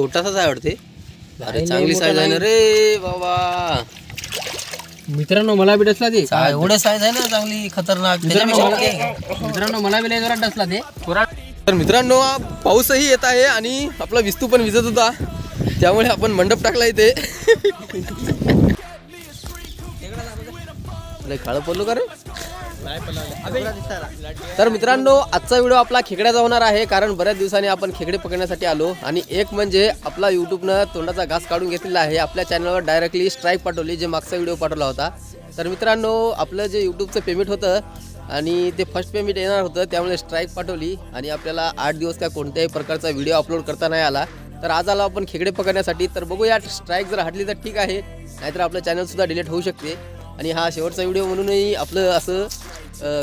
छोटासाच आहे वाटते. अरे चांगली साईज आहे ना रे बाबा. मित्रांनो मला बी डसला ते. एवढे साईज आहे ना चांगली खतरनाक. मित्रांनो मला बी लय जोरात डसला ते. तर मित्रांनो पाऊसही येत आहे आणि आपला विस्तू पण विजत होता, त्यामुळे आपण मंडप टाकला इथे. काळ पडलो का रे. तर मित्रांनो आजचा व्हिडिओ आपला खेकड्याचा होणार आहे, कारण बऱ्याच दिवसांनी आपण खेकडे पकडण्यासाठी आलो. आणि एक म्हणजे आपला यूट्यूबनं तोंडाचा घास काढून घेतलेला आहे. आपल्या चॅनलवर डायरेक्टली स्ट्राईक पाठवली, जे मागचा व्हिडिओ पाठवला होता. तर मित्रांनो आपलं जे यूट्यूबचं पेमेंट होतं आणि ते फर्स्ट पेमेंट येणार होतं, त्यामुळे स्ट्राईक पाठवली आणि आपल्याला 8 दिवस काय कोणत्याही प्रकारचा व्हिडिओ अपलोड करता नाही आला. तर आज आलो आपण खेकडे पकडण्यासाठी. तर बघूया स्ट्राईक जर हटली तर ठीक आहे, नाहीतर आपलं चॅनलसुद्धा डिलीट होऊ शकते. आणि हा शेवटचा व्हिडिओ म्हणूनही आपलं असं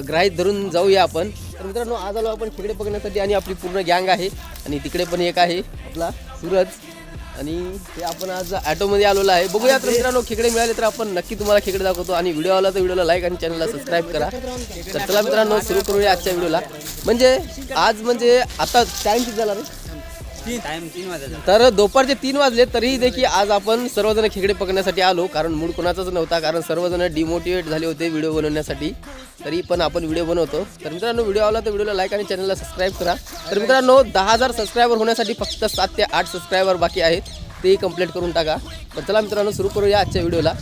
ग्राहीत धरून जाऊया आपण. तर मित्रांनो आज आलो आपण खेकडे पकडण्यासाठी आणि आपली पूर्ण गँग आहे. आणि तिकडे पण एक आहे आपला सूरज, आणि ते आपण आज ॲटोमध्ये आलेलो आहे. बघूया तर मित्रांनो खेकडे मिळाले तर आपण नक्की तुम्हाला खेकडे दाखवतो. आणि व्हिडिओ आला तर व्हिडिओला लाईक आणि चॅनलला सबस्क्राईब करा. तर चला मित्रांनो सुरू करूया आजच्या व्हिडिओला. म्हणजे आज म्हणजे आता टाईम किती झाला रे. 3 वाजले. तर दुपारचे 3 वाजले तरीही देखील आज आपण सर्वजण खेकडे पकडण्यासाठी आलो, कारण मूड कोणाचाच नव्हता, कारण सर्वजण डिमोटिवेट झाले होते व्हिडिओ बनवण्यासाठी. तरी पण आपण व्हिडिओ बनवतो. तर मित्रांनो व्हिडिओ आला तर व्हिडिओला लाईक आणि चॅनलला सबस्क्राईब करा. तर मित्रांनो 10,000 सबस्क्रायबर होण्यासाठी फक्त 7 ते 8 सबस्क्रायबर बाकी आहेत, तेही कंप्लीट करून टाका. तर चला मित्रांनो सुरू करूया आजच्या व्हिडिओला.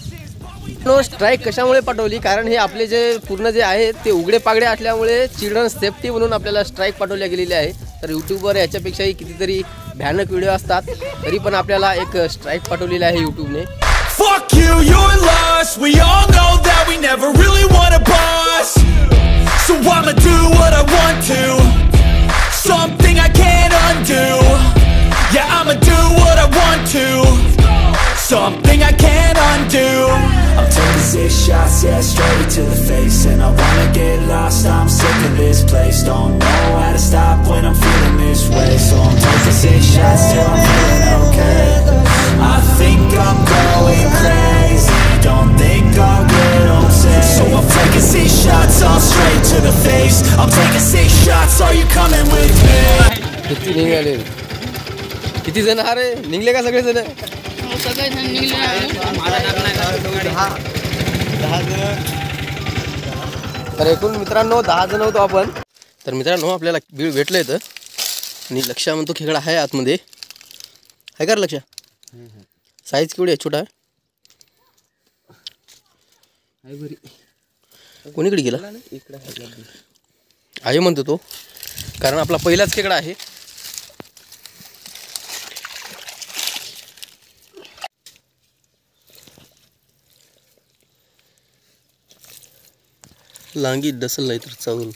स्ट्राईक कशामुळे पाठवली, कारण हे आपले जे पूर्ण जे आहेत ते उघडे पागडे असल्यामुळे चिल्ड्रन सेफ्टी म्हणून आपल्याला स्ट्राईक पाठवल्या गेलेली आहे. तर यूट्यूबवर याच्यापेक्षाही कितीतरी भयानक व्हिडिओ असतात, तरी पण आपल्याला एक स्ट्राईक पाठवलेली आहे यूट्यूबने. Fuck you, you're lost. We all know that we never really want a boss. So I'ma do what I want to. Something I can't undo. Yeah, I'ma do what I want to. Something I can't undo. I'm taking 6 shots, yeah, straight to the face. And I wanna get lost, I'm sick of this place. Don't know how to stop when I'm feeling this way. So I'm taking 6 shots till I'm feeling okay. I think I'm going crazy. Don't think I'll get home safe. So I'm taking 6 shots, all straight to the face. I'm taking 6 shots, are you coming with me? किती निघाले, किती जण अरे निघले का सगळे जण. तर एकूण मित्रांनो 10 जण होतो आपण. तर मित्रांनो आपल्याला बीळ भेटलं इथं आणि लक्ष्या म्हणतो खेकडा आहे आतमध्ये. आहे का लक्ष्या. साईज केवढी आहे, छोटा आहे. कोणीकडे गेला आहे म्हणतो तो, कारण आपला पहिलाच खेकडा आहे. लांगी डसल नाही तर चावल.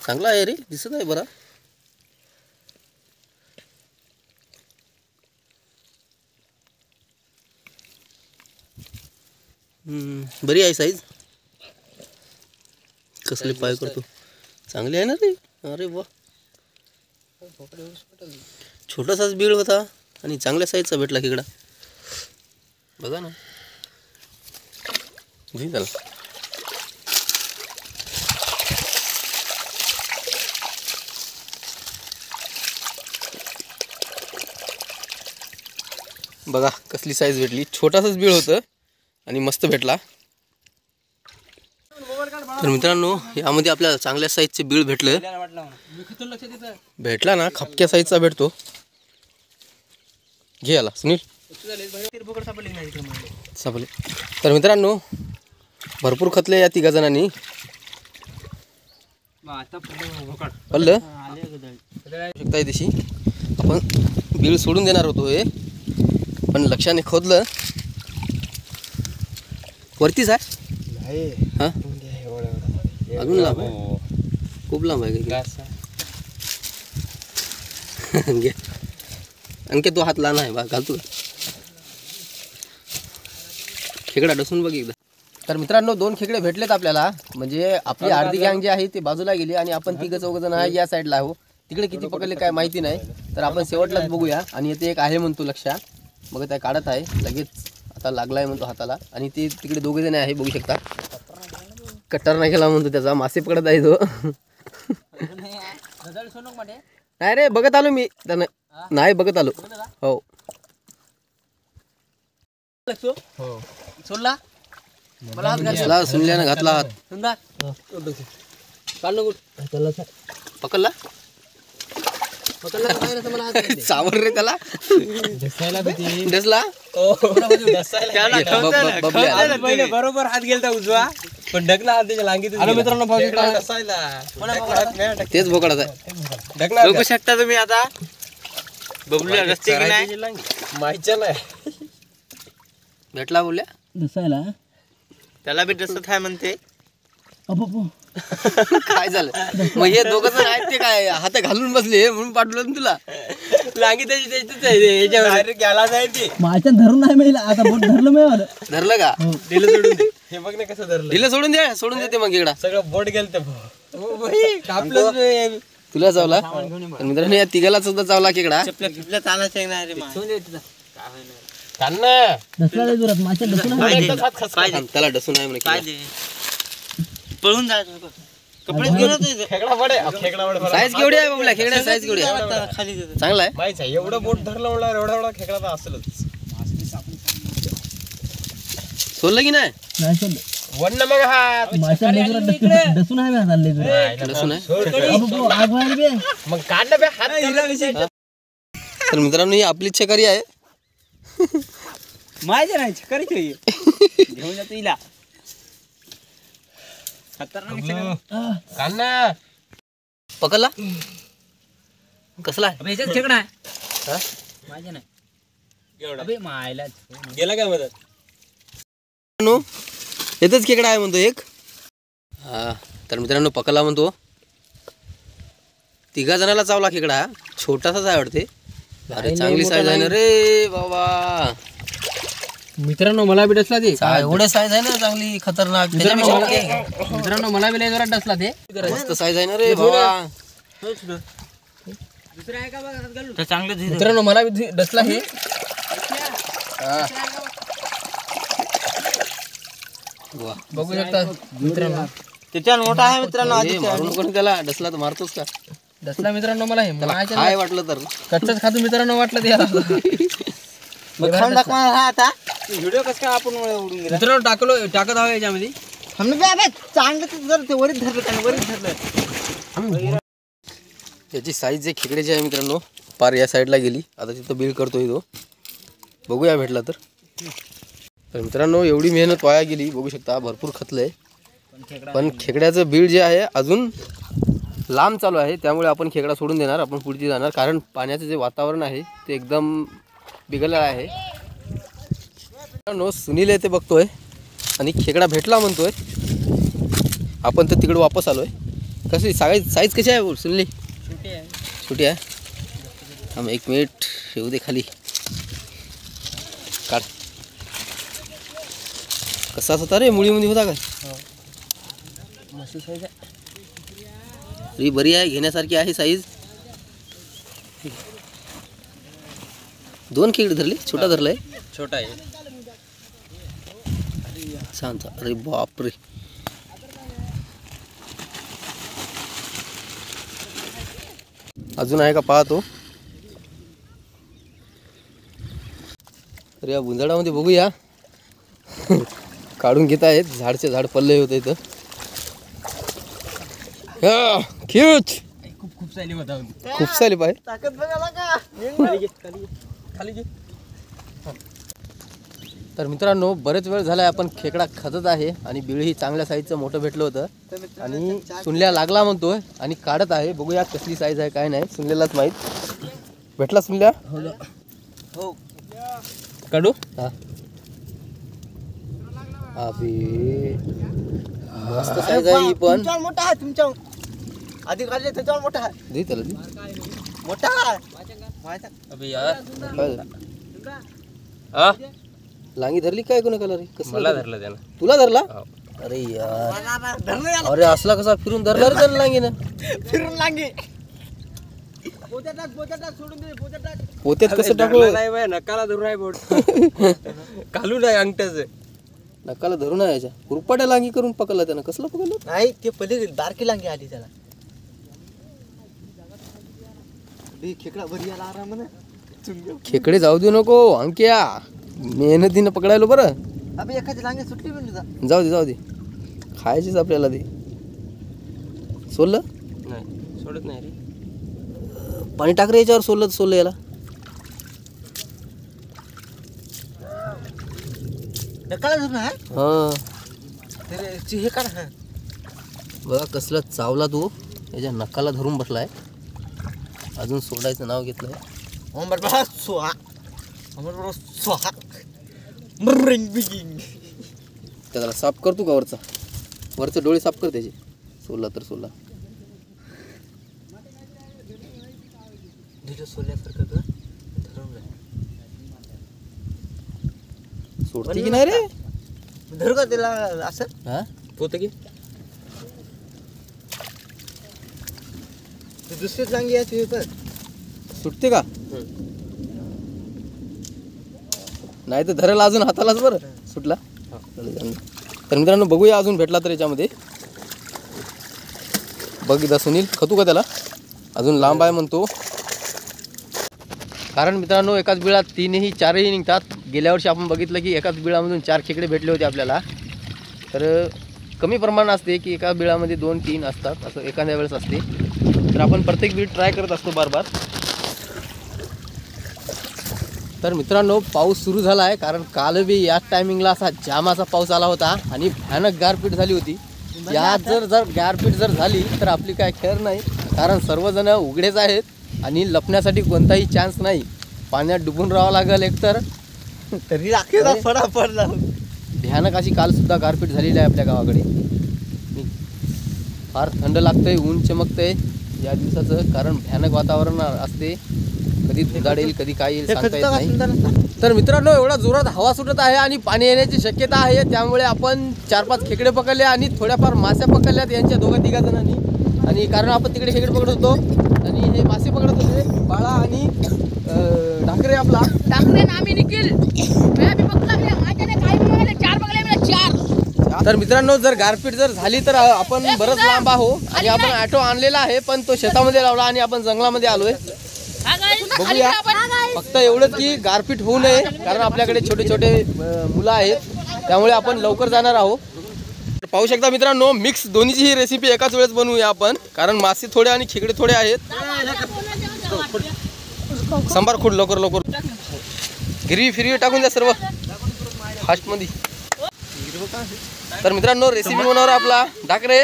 चांगला आहे रे, दिसत आहे बरा. बरी आहे साईज. कसले पाय करतो, चांगली आहे ना रे. अरे वा, छोटासाच बीळ होता आणि चांगल्या साईजचा भेटला खेकडा. बघा ना, घे त्याला. बघा कसली साईज भेटली. छोटासाच बीळ होतं आणि मस्त भेटला. तर मित्रांनो यामध्ये आपल्याला चांगल्या साईजचे बीळ भेटलं. भेटला ना, खपक्या साईजचा भेटतो. घे याला सुनील. सापले. तर मित्रांनो भरपूर खतले या 3 जणांनी. पडलं शकता दिशी. आपण बीळ सोडून देणार होतो हे, पण लक्षाने खोदलं. वरतीच आहे. हां अजून लांब आहे, खूप लांब आहे. घे आणखी तो हात लहान आहे बा, घालतो का. खेकडा डसून बघ एकदा. तर मित्रांनो 2 खेकडे भेटलेत आपल्याला. म्हणजे आपली अर्धी गँग जी आहे ती बाजूला गेली आणि आपण 3-4 जण आहे या साईडला आहो. तिकडे किती पकडले काय माहिती नाही. तर आपण शेवटलाच बघूया. आणि इथे एक आहे म्हणतो लक्ष्या, मग त्या काढत आहे लगेच. आता लागलाय म्हणतो हाताला. आणि ते तिकडे 2 जण आहे बघू शकता. कटर नाही केला म्हणतो त्याचा, मासे पकडत आहे तो. नाही रे बघत आलो मी त्यानं. नाही बघत आलो हो सोडला मला हात घातला सुनल्यानं घातला हात समजा काढ नको पकडला पकडला तर काय नाही, मला हात घाल. सावर रे त्याला डसायला भीती. डसला पहिले बरोबर हात गेलता उजवा पण ढकला हात त्याच्या लांगीत. हॅलो मित्रांनो तेच बोकडाचा आहे. बघू शकता तुम्ही आता बबलू रस्ते की नाही माहिती नाही भेटला बोलल्या डसायला त्याला बी डसत आहे म्हणते. काय झालं मग हे दोघं जण आहेत ते काय हात घालून बसले म्हणून पाठवलं ना तुला लांगी त्याची त्याचीच आहे याच्यावर गेला जाईल ते माझ्या धरून नाही मिळालं आता बोट धरलं मिळालं धरलं का दिलं सोडून दे. हे बघ ना कसं धरलं दिलं सोडून देते मग इकडा सगळं बोट गेलं ते कापलं तुला चावला पण मित्रांनो या तिघाला सुद्धा चावला केकडा चपल्या चालायचं नाही रे दसला लय जोरात माझ्या दसला त्याला डसून आहे म्हणे पळून जायचं कपडे घेऊन खेकडा पडे साईज केवढी आहे बाबूला खेकड्या साईज केवढी आहे खाली चांगला आहे माहिती आहे एवढं बोट धरलं म्हणलं एवढा एवढा खेकडा तर असेलच सोडलं की नाही नाही सोडलं वन मग हा माझ्या लय जोरात डसून आहे माझा लय जोरात डसून आहे आग व्हायला बे मग काढ बे हात तर मित्रांनो ही आपली छकारी आहे माहिती नाही छकारी घेऊन जातो हिला खतरनाक पकडला कसला आहे ह्याच्यात खेकडा आहे माझ्या नाही अबे मायला गेला काय मदत मित्रांनो येतच खेकडा आहे म्हणतो एक हा तर मित्रांनो पकडला म्हणतो तिघा जणाला चावला खेकडा छोटासाच आहे वाटते अरे चांगली साईज आहे ना रे बाबा मित्रांनो मला बी डसला ते एवढे साईज आहे ना चांगली खतरनाक मित्रांनो मला बी लय जोरात डसला ते मस्त साईज आहे ना रे बाबा मित्रांनो मला बी डसला हे वा. बघू शकता मित्रांनो त्याच्यावर मोठा आहे मित्रांनो हे मारून कोणी त्याला डसला तर मारतोस का डसला मित्रांनो मला हे काय वाटलं तर कच्चाच खातो मित्रांनो वाटलं ते खाऊन टाकणार हा आता व्हिडिओ कसं काय आपण उडून गेला मित्रांनो टाकत हवं याच्यामध्ये चांगलं ते वरीच धरलं त्याने वरीच धरलं याची साईज जे खेकड्याची आहे मित्रांनो पार या साईडला गेली आता तिथं बिल करतोय तो बघूया भेटला तर मित्रांनो एवढी मेहनत वाया गेली बघू शकता भरपूर खतलंय पण खेकड्याचं बीळ जे आहे अजून लांब चालू आहे त्यामुळे आपण खेकडा सोडून देणार आपण पुढची जाणार कारण पाण्याचं जे वातावरण आहे ते एकदम बिघडलेलं आहे मित्रांनो सुनील आहे ते बघतोय आणि खेकडा भेटला म्हणतोय आपण तर तिकडे वापस आलोय कशी साईज कशी आहे सुनील छोटी आहे थांब एक मिनिट येऊ दे खाली काढ कसाच होता रे मुळीमध्ये होता काय मस्त साईज आहे ही बरी आहे घेण्यासारखी आहे साईज दोन खेकडे धरले छोटा धरलाय छोटा आहे शांत अरे बापरे अजून आहे का पाहतो तर या गुंजाळामध्ये बघूया काढून घेत आहेत झाडचे झाड पडले होते इथं खिच खूप साली होता खूप सारे पाय ताकद बघायला का खाली घे तर मित्रांनो बरेच वेळ झालाय आपण खेकडा खातच आहे आणि बिळही चांगल्या साईजचं मोठं भेटलं होतं आणि सुनल्या लागला म्हणतोय आणि काढत आहे बघूया कसली साईज आहे काय नाही सुनल्यालाच माहीत भेटला सुनल्या हो काढू हा अबे मस्त साईज आहे ही पण मोठा आहे तुमच्या आधी काढले त्याच्यावर मोठा आहे दे त्याला दे मोठा आहे अबे यार हा लांगी धरली काय कोणा कलर कसं मला धरलं त्यानं तुला धरला अरे यार अरे असला कसा फिरून धरला रे त्याला लांगीनं फिरून लांगे पोत्यात कसं टाकू नकाला धरून आहे बोट कालू नाही अंगठ्याच नकाला धरून आहे याच्या रुपाट्या लांगी करून पकडला त्यानं कसलं पकडलं नाही ते पहिले बारकी लांगी आली त्याला खेकडा भरी आला आराम ना. खेकडे जाऊ देऊ नको अंक्या, मेहनतीनं पकडायलो बरं. अबे एखादी लांगे सुटली पण तुझा. जाऊ दे खायचीच आपल्याला ते. सोललं नाही सोडत नाही रे. पाणी टाक रे याच्यावर. सोललं याला. नकाला धरून हा हा हे काढ. हा बघा कसला चावला तो, याच्या नकाला धरून बसलाय. अजून सोडायचं नाव घेतलंय. अमर बा सोहा, अमर बा सोहा. त्याला साफ करतो का वरचं डोळे साफ कर त्याचे. सोला सोल्यासारखं का धरून सोडते की नाही रे. धरू का त्याला असं. हा होतं की दुसरीच लांगी आहे तर सुटते का नाही तर धरायला अजून हातालाच बरं सुटला. तर मित्रांनो बघूया अजून भेटला तर याच्यामध्ये. बघितला सुनील खतू का त्याला, अजून लांब आहे म्हणतो. कारण मित्रांनो एकाच बिळात 3ही 4ही निघतात. गेल्या वर्षी आपण बघितलं की एकाच बिळामधून 4 खेकडे भेटले होते आपल्याला. तर कमी प्रमाण असते की एका बिळामध्ये 2-3 असतात, असं एखाद्या वेळेस असते. तर आपण प्रत्येक बीळ ट्राय करत असतो बार. तर मित्रांनो पाऊस सुरू झाला आहे. कारण काल बी याच टायमिंगला असा जामाचा पाऊस आला होता आणि भयानक गारपीट झाली होती. यात जर गारपीट झाली तर आपली काय खैर नाही. कारण सर्वजण उघडेच आहेत आणि लपण्यासाठी कोणताही चान्स नाही. पाण्यात डुबून राहावं लागेल एकतर. तरी राखेला फटाफट जाऊ. भयानक अशी कालसुद्धा गारपीट झालेली आहे आपल्या गावाकडे. फार थंड लागतंय, ऊन चमकतंय या दिवसाचं. कारण भयानक वातावरण असते. कधी धुदाड येईल कधी काय येईल सांगता येत नाही. तर मित्रांनो एवढा जोरात हवा सुटत आहे आणि पाणी येण्याची शक्यता आहे. त्यामुळे आपण 4-5 खेकडे पकडले आणि थोड्याफार मासे पकडल्यात यांच्या 2-3 जणांनी. आणि कारण आपण तिकडे खेकडे पकडत होतो आणि हे मासे पकडत होते बाळा आणि ढाकरे. आपला ढाकरे आम्ही निखिल मी पकडला माझ्याने काय बघायला 4 बघले मला 4. तर मित्रांनो जर गारपीट झाली तर आपण बरंच लांब आहो आणि आपण ऑटो आणलेला आहे पण तो शेतामध्ये लावला आणि आपण जंगलामध्ये आलोय. बघूया फक्त एवढंच की गारपीट होऊ नये कारण आपल्याकडे छोटे मुलं आहेत त्यामुळे आपण लवकर जाणार आहोत. पाहू शकता मित्रांनो मिक्स दोन्हीची ही रेसिपी एकाच वेळेस बनवूया आपण. कारण मासे थोडे आणि खेकडे थोडे आहेत. संभार खूड लवकर हिरवी टाकून द्या सर्व फास्टमध्ये. तर मित्रांनो रेसिपी बनवणार आपला ढाकरे.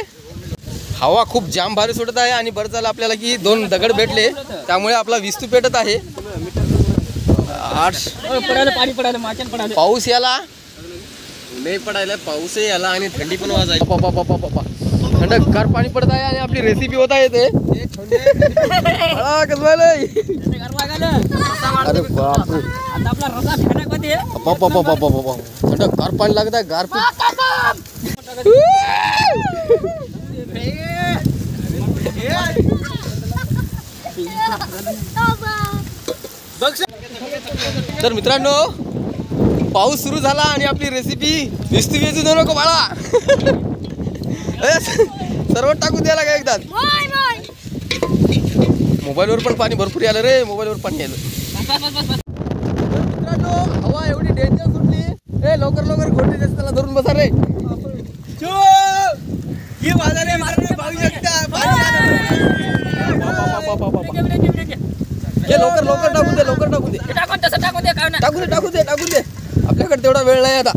हवा खूप जाम भारी सुटत आहे आणि बरं झालं आपल्याला की 2 दगड भेटले त्यामुळे आपला विस्तू पेटत आहे. पाऊस याला नाही पडायला, पाऊसही याला आणि थंडी पण वाजायला. थंडगार पाणी पडत आहे आणि आपली रेसिपी होत आहे ते. अरे बापरे थंडगार पाणी लागत आहे. गारपीट तर मित्रांनो पाऊस सुरू झाला आणि आपली रेसिपी विस्तू वेचू देऊ नको बाळा. सर्व टाकून द्यायला का एकदा. मोबाईलवर पण पाणी भरपूर आलं रे. मोबाईलवर पाणी आलं. मित्रांनो हवा एवढी डेंजर सुटली. ए लवकर घोटे त्याला धरून बसा रे. लवकर टाकून दे. आपल्याकडे तेवढा वेळ नाही आता.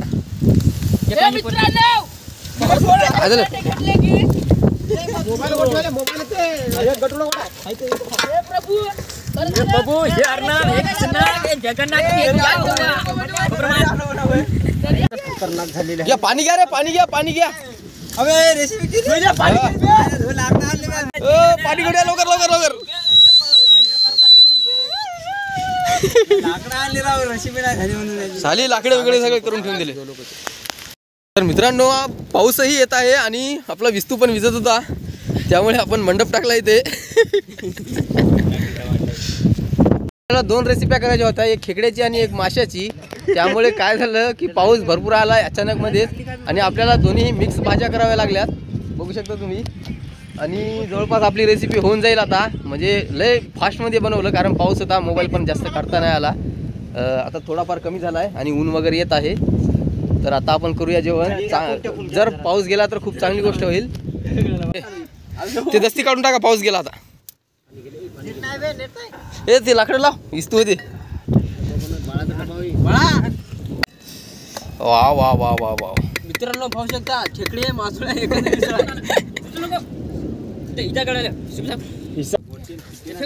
घ्या पाणी घ्या रे पाणी घ्या. अबे रेसिपी पाणी घेऊया लवकर. साली लाकडे वगैरे सगळे करून ठेवून दिले. तर मित्रांनो पाऊसही येत आहे आणि आपला विस्तू पण विजत होता त्यामुळे आपण मंडप टाकला इथे. 2 रेसिप्या करायच्या होत्या, एक खेकड्याची आणि एक माशाची. त्यामुळे काय झालं की पाऊस भरपूर आला अचानक मध्येच आणि आपल्याला दोन्ही मिक्स भाज्या कराव्या लागल्यात. बघू शकता तुम्ही आणि जवळपास आपली रेसिपी होऊन जाईल आता. म्हणजे लय फास्टमध्ये बनवलं कारण पाऊस होता, मोबाईल पण जास्त काढता नाही आला. आता थोडाफार कमी झाला आहे आणि ऊन वगैरे येत आहे. तर आता आपण करूया जेवण. जर पाऊस गेला तर खूप चांगली गोष्ट होईल. ते दस्ती काढून टाका, पाऊस गेला आता. हे ते लाकडं लाव, इस्तू होते. वा वा वा वा वा. मित्रांनो पाहू शकता खेकडे मासुळ्या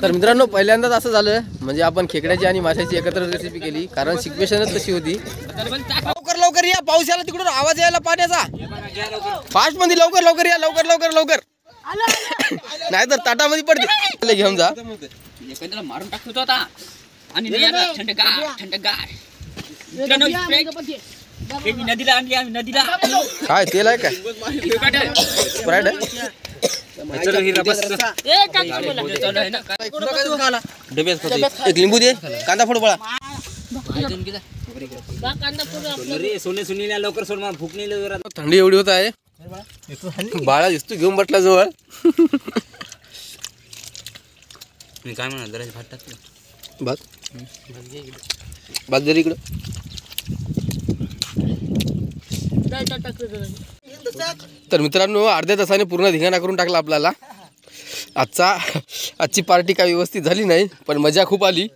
तर मित्रांनो पहिल्यांदाच असं झालं म्हणजे आपण खेकड्याची आणि माशाची एकत्र रेसिपी केली कारण सिच्युएशनच तशी होती. लवकर लवकर या, पाऊस यायला, तिकडून आवाज यायला पाण्याचा. फास्ट मध्ये लवकर लवकर या, लवकर लवकर लवकर. नाही तर ताटामध्ये पडते. घेऊन जा. मारून टाकतो आता आणि थंडगार थंडगार नदीला आणली आम्ही नदीला. काय तेल आहे काय? स्प्राईट आहे. एक लिंबू दे, कांदा फोड बळा. सोने सुनीला लवकर सोड, मला भूक नाही लवकर. थंडी एवढी होत आहे, बाळा दिसतो घेऊन बसला जवळ. मी काय म्हणा जरा भात टाकतो. भात जरी इकडं. तर मित्रांनो अर्ध्या तासाने पूर्ण धिंगाणा करून टाकला आपल्याला. आजची पार्टी काय व्यवस्थित झाली नाही पण मजा खूप आली.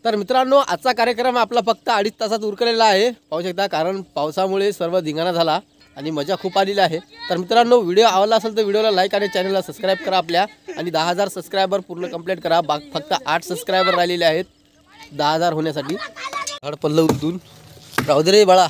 तर मित्रांनो आजचा कार्यक्रम आपला फक्त 2.5 तासात उरकलेला आहे पाहू शकता कारण पावसामुळे सर्व धिंगाणा झाला आणि मजा खूप आलेली आहे. तर मित्रांनो व्हिडिओ आवडला असेल तर व्हिडिओला लाईक आणि चॅनलला सबस्क्राईब करा आपल्या आणि 10,000 सबस्क्रायबर पूर्ण कंप्लीट करा. फक्त 8 सबस्क्रायबर राहिलेले आहेत 10,000 होण्यासाठी. झाड पल्लं उद्दून राहू दे रे बाळा.